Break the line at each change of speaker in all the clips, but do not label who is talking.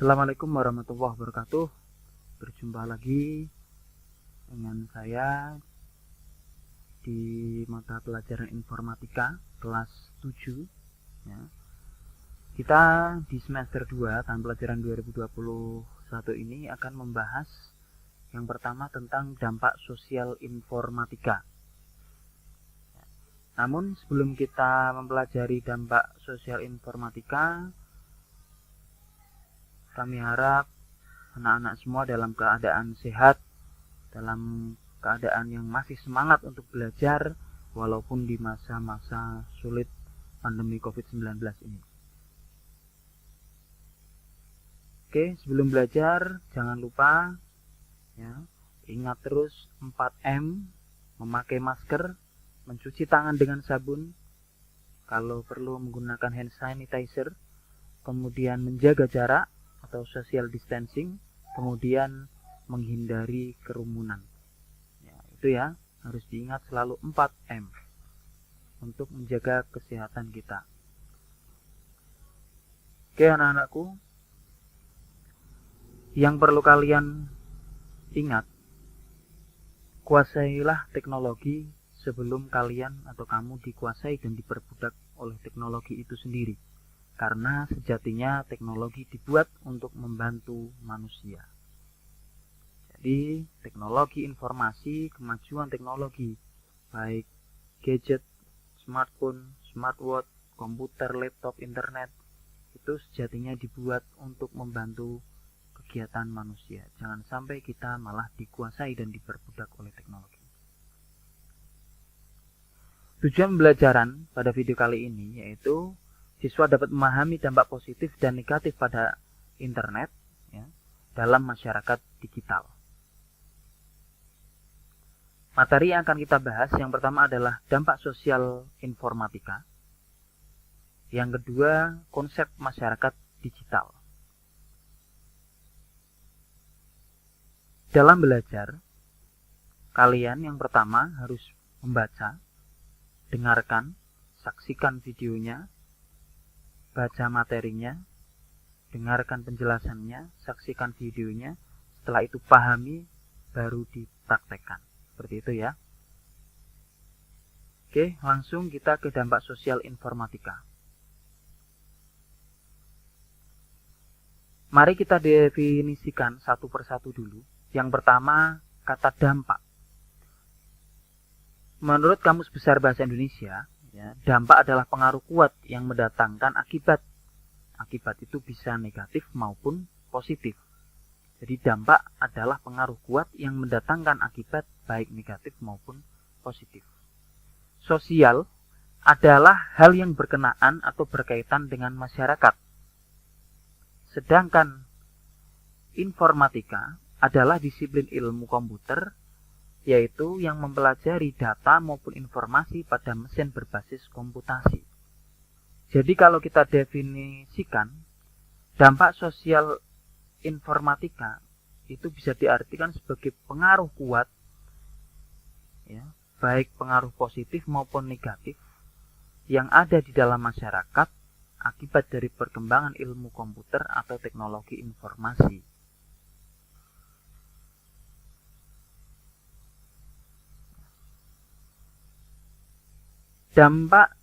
Assalamualaikum warahmatullahi wabarakatuh. Berjumpa lagi dengan saya di mata pelajaran informatika kelas 7 ya. Kita di semester 2 tahun pelajaran 2021 ini akan membahas yang pertama tentang dampak sosial informatika. Namun sebelum kita mempelajari dampak sosial informatika, kami harap anak-anak semua dalam keadaan sehat, dalam keadaan yang masih semangat untuk belajar walaupun di masa-masa sulit pandemi COVID-19 ini. Oke, sebelum belajar jangan lupa ya, ingat terus 4M, memakai masker, mencuci tangan dengan sabun, kalau perlu menggunakan hand sanitizer, kemudian menjaga jarak atau social distancing, kemudian menghindari kerumunan. Ya, itu ya, harus diingat selalu 4M untuk menjaga kesehatan kita. Oke anak-anakku, yang perlu kalian ingat, kuasailah teknologi sebelum kalian atau kamu dikuasai dan diperbudak oleh teknologi itu sendiri. Karena sejatinya teknologi dibuat untuk membantu manusia. Jadi teknologi informasi, kemajuan teknologi, baik gadget, smartphone, smartwatch, komputer, laptop, internet, itu sejatinya dibuat untuk membantu kegiatan manusia. Jangan sampai kita malah dikuasai dan diperbudak oleh teknologi. Tujuan pembelajaran pada video kali ini yaitu siswa dapat memahami dampak positif dan negatif pada internet ya, dalam masyarakat digital. Materi yang akan kita bahas yang pertama adalah dampak sosial informatika. Yang kedua, konsep masyarakat digital. Dalam belajar, kalian yang pertama harus membaca, dengarkan, saksikan videonya, baca materinya, dengarkan penjelasannya, saksikan videonya, setelah itu pahami, baru dipraktekkan. Seperti itu ya. Oke, langsung kita ke dampak sosial informatika. Mari kita definisikan satu persatu dulu. Yang pertama, kata dampak. Menurut Kamus Besar Bahasa Indonesia, ya, dampak adalah pengaruh kuat yang mendatangkan akibat. Akibat itu bisa negatif maupun positif. Jadi dampak adalah pengaruh kuat yang mendatangkan akibat baik negatif maupun positif. Sosial adalah hal yang berkenaan atau berkaitan dengan masyarakat. Sedangkan informatika adalah disiplin ilmu komputer, yaitu yang mempelajari data maupun informasi pada mesin berbasis komputasi. Jadi kalau kita definisikan, dampak sosial informatika itu bisa diartikan sebagai pengaruh kuat, ya, baik pengaruh positif maupun negatif, yang ada di dalam masyarakat akibat dari perkembangan ilmu komputer atau teknologi informasi. Dampak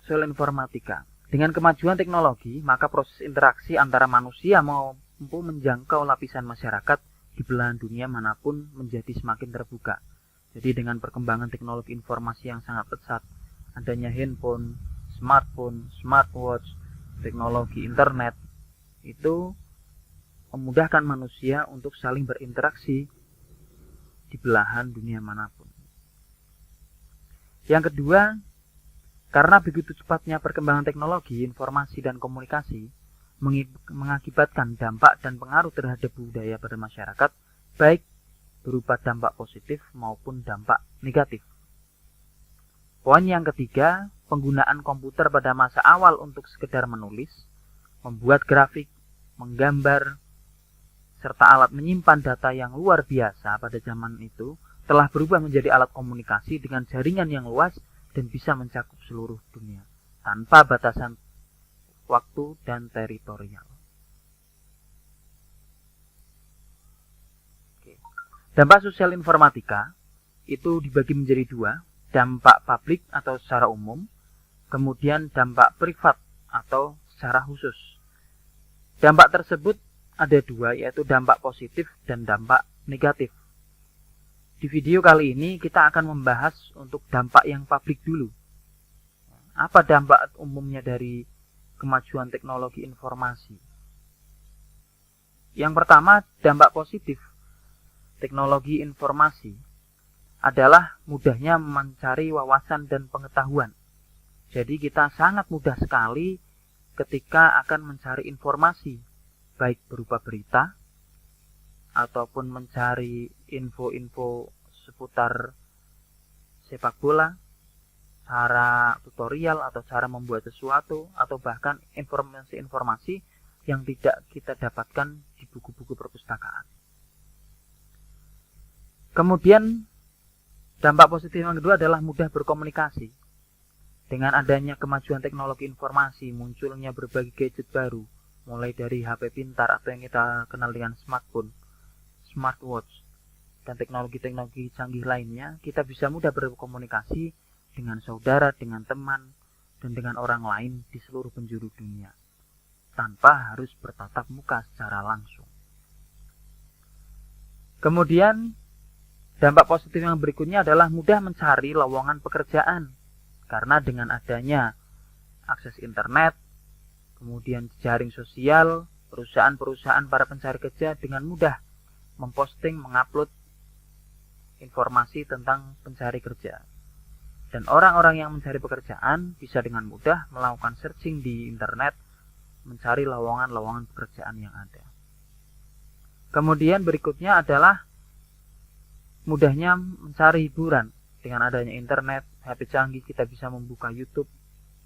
sosial informatika. Dengan kemajuan teknologi, maka proses interaksi antara manusia mampu menjangkau lapisan masyarakat di belahan dunia manapun menjadi semakin terbuka. Jadi dengan perkembangan teknologi informasi yang sangat pesat, adanya handphone, smartphone, smartwatch, teknologi internet, itu memudahkan manusia untuk saling berinteraksi di belahan dunia manapun. Yang kedua, karena begitu cepatnya perkembangan teknologi, informasi, dan komunikasi mengakibatkan dampak dan pengaruh terhadap budaya pada masyarakat, baik berupa dampak positif maupun dampak negatif. Poin yang ketiga, penggunaan komputer pada masa awal untuk sekedar menulis, membuat grafik, menggambar, serta alat menyimpan data yang luar biasa pada zaman itu, telah berubah menjadi alat komunikasi dengan jaringan yang luas dan bisa mencakup seluruh dunia tanpa batasan waktu dan teritorial. Dampak sosial informatika itu dibagi menjadi dua, dampak publik atau secara umum, kemudian dampak privat atau secara khusus. Dampak tersebut ada dua, yaitu dampak positif dan dampak negatif. Di video kali ini kita akan membahas untuk dampak yang publik dulu. Apa dampak umumnya dari kemajuan teknologi informasi? Yang pertama, dampak positif teknologi informasi adalah mudahnya mencari wawasan dan pengetahuan. Jadi kita sangat mudah sekali ketika akan mencari informasi, baik berupa berita ataupun mencari info-info seputar sepak bola, cara tutorial atau cara membuat sesuatu, atau bahkan informasi-informasi yang tidak kita dapatkan di buku-buku perpustakaan. Kemudian dampak positif yang kedua adalah mudah berkomunikasi. Dengan adanya kemajuan teknologi informasi, munculnya berbagai gadget baru, mulai dari HP pintar atau yang kita kenal dengan smartphone, smartwatch, dan teknologi-teknologi canggih lainnya, kita bisa mudah berkomunikasi dengan saudara, dengan teman, dan dengan orang lain di seluruh penjuru dunia, tanpa harus bertatap muka secara langsung. Kemudian, dampak positif yang berikutnya adalah mudah mencari lowongan pekerjaan, karena dengan adanya akses internet, kemudian jaring sosial, perusahaan-perusahaan para pencari kerja dengan mudah memposting, mengupload informasi tentang pencari kerja. Dan orang-orang yang mencari pekerjaan bisa dengan mudah melakukan searching di internet, mencari lowongan-lowongan pekerjaan yang ada. Kemudian berikutnya adalah mudahnya mencari hiburan. Dengan adanya internet, HP canggih, kita bisa membuka YouTube,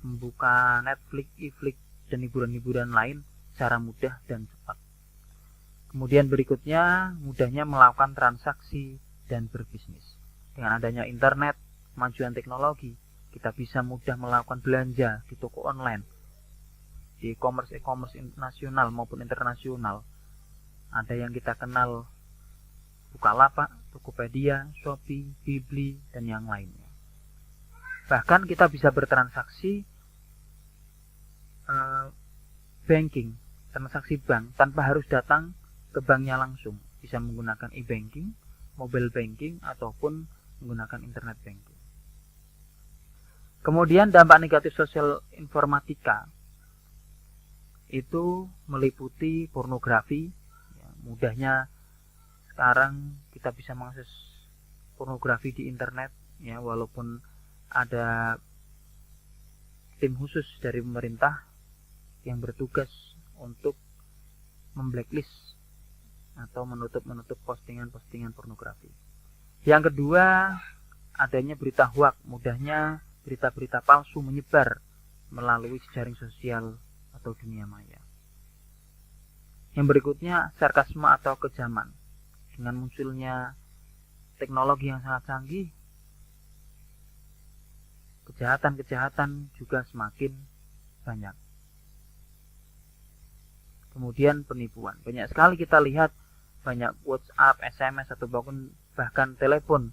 membuka Netflix, iFlix, dan hiburan-hiburan lain secara mudah dan cepat. Kemudian berikutnya, mudahnya melakukan transaksi dan berbisnis. Dengan adanya internet, kemajuan teknologi, kita bisa mudah melakukan belanja di toko online, di e-commerce nasional maupun internasional. Ada yang kita kenal Bukalapak, Tokopedia, Shopee, Bibli, dan yang lainnya. Bahkan kita bisa bertransaksi banking, transaksi bank tanpa harus datang ke banknya langsung. Bisa menggunakan e-banking, mobile banking, ataupun menggunakan internet banking. Kemudian dampak negatif sosial informatika itu meliputi pornografi. Mudahnya sekarang kita bisa mengakses pornografi di internet, ya, walaupun ada tim khusus dari pemerintah yang bertugas untuk memblacklist atau menutup postingan-postingan pornografi. Yang kedua, adanya berita hoax. Mudahnya berita-berita palsu menyebar melalui jaring sosial atau dunia maya. Yang berikutnya, sarkasme atau kejaman. Dengan munculnya teknologi yang sangat canggih, kejahatan-kejahatan juga semakin banyak. Kemudian penipuan. Banyak sekali kita lihat banyak WhatsApp, SMS, atau bahkan telepon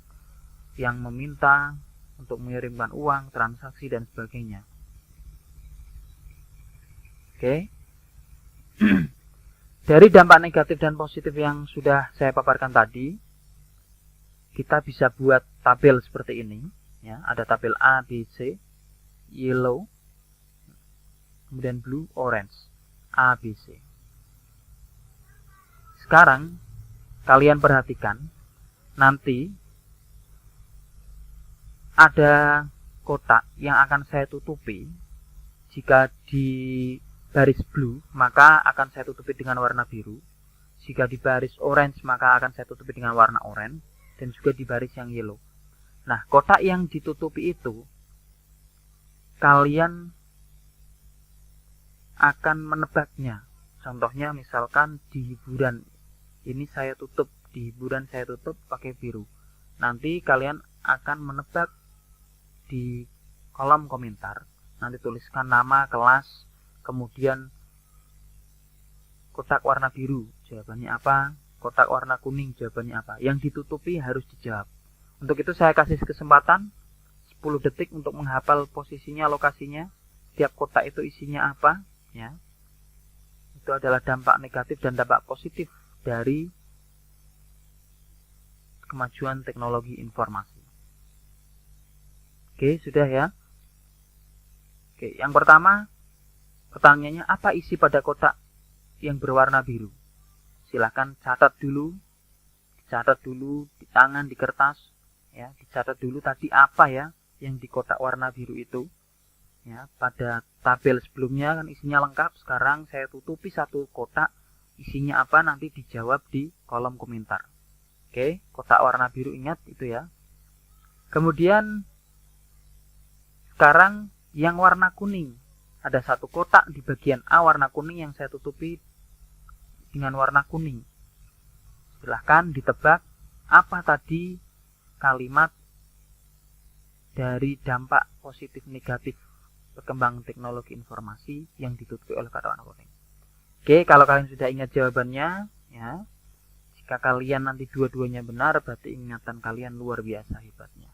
yang meminta untuk mengirimkan uang, transaksi, dan sebagainya. Oke. Dari dampak negatif dan positif yang sudah saya paparkan tadi, kita bisa buat tabel seperti ini. Ya, ada tabel A, B, C, yellow, kemudian blue, orange, A, B, C. Sekarang kalian perhatikan, nanti ada kotak yang akan saya tutupi. Jika di baris blue, maka akan saya tutupi dengan warna biru. Jika di baris orange, maka akan saya tutupi dengan warna oranye. Dan juga di baris yang yellow. Nah, kotak yang ditutupi itu, kalian akan menebaknya. Contohnya misalkan di hiburan, ini saya tutup, di hiburan saya tutup pakai biru. Nanti kalian akan menebak di kolom komentar. Nanti tuliskan nama, kelas, kemudian kotak warna biru, jawabannya apa, kotak warna kuning jawabannya apa. Yang ditutupi harus dijawab. Untuk itu saya kasih kesempatan 10 detik untuk menghafal posisinya, lokasinya, setiap kotak itu isinya apa, ya. Itu adalah dampak negatif dan dampak positif dari kemajuan teknologi informasi. Oke, sudah ya. Oke, yang pertama pertanyaannya, apa isi pada kotak yang berwarna biru? Silahkan catat dulu di tangan, di kertas, ya, dicatat dulu tadi apa ya yang di kotak warna biru itu. Ya, pada tabel sebelumnya kan isinya lengkap, sekarang saya tutupi satu kotak, isinya apa nanti dijawab di kolom komentar. Oke, kotak warna biru ingat itu ya. Kemudian sekarang yang warna kuning, ada satu kotak di bagian A warna kuning yang saya tutupi dengan warna kuning. Silahkan ditebak apa tadi kalimat dari dampak positif negatif perkembangan teknologi informasi yang ditutupi oleh kotak warna kuning. Oke, kalau kalian sudah ingat jawabannya, ya, jika kalian nanti dua-duanya benar, berarti ingatan kalian luar biasa hebatnya.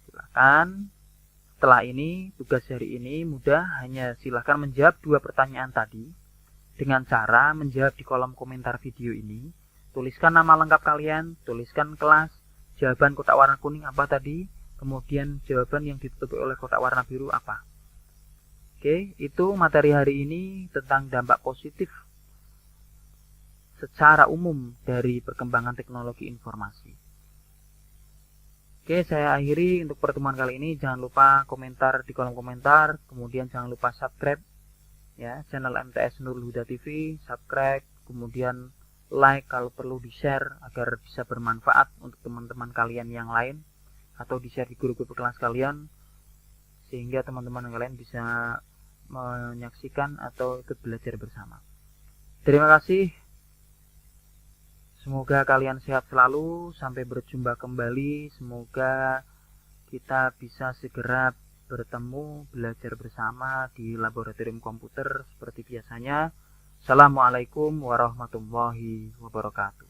Silahkan. Setelah ini, tugas hari ini mudah, hanya silahkan menjawab 2 pertanyaan tadi dengan cara menjawab di kolom komentar video ini. Tuliskan nama lengkap kalian, tuliskan kelas, jawaban kotak warna kuning apa tadi, kemudian jawaban yang ditutupi oleh kotak warna biru apa. Oke, itu materi hari ini tentang dampak positif secara umum dari perkembangan teknologi informasi. Oke, saya akhiri untuk pertemuan kali ini. Jangan lupa komentar di kolom komentar, kemudian jangan lupa subscribe ya channel MTS Nurul Huda TV, subscribe, kemudian like kalau perlu di-share agar bisa bermanfaat untuk teman-teman kalian yang lain, atau di-share di grup kelas kalian sehingga teman-teman kalian bisa menyaksikan atau ikut belajar bersama. Terima kasih. Semoga kalian sehat selalu, sampai berjumpa kembali. Semoga kita bisa segera bertemu, belajar bersama di laboratorium komputer seperti biasanya. Assalamualaikum warahmatullahi wabarakatuh.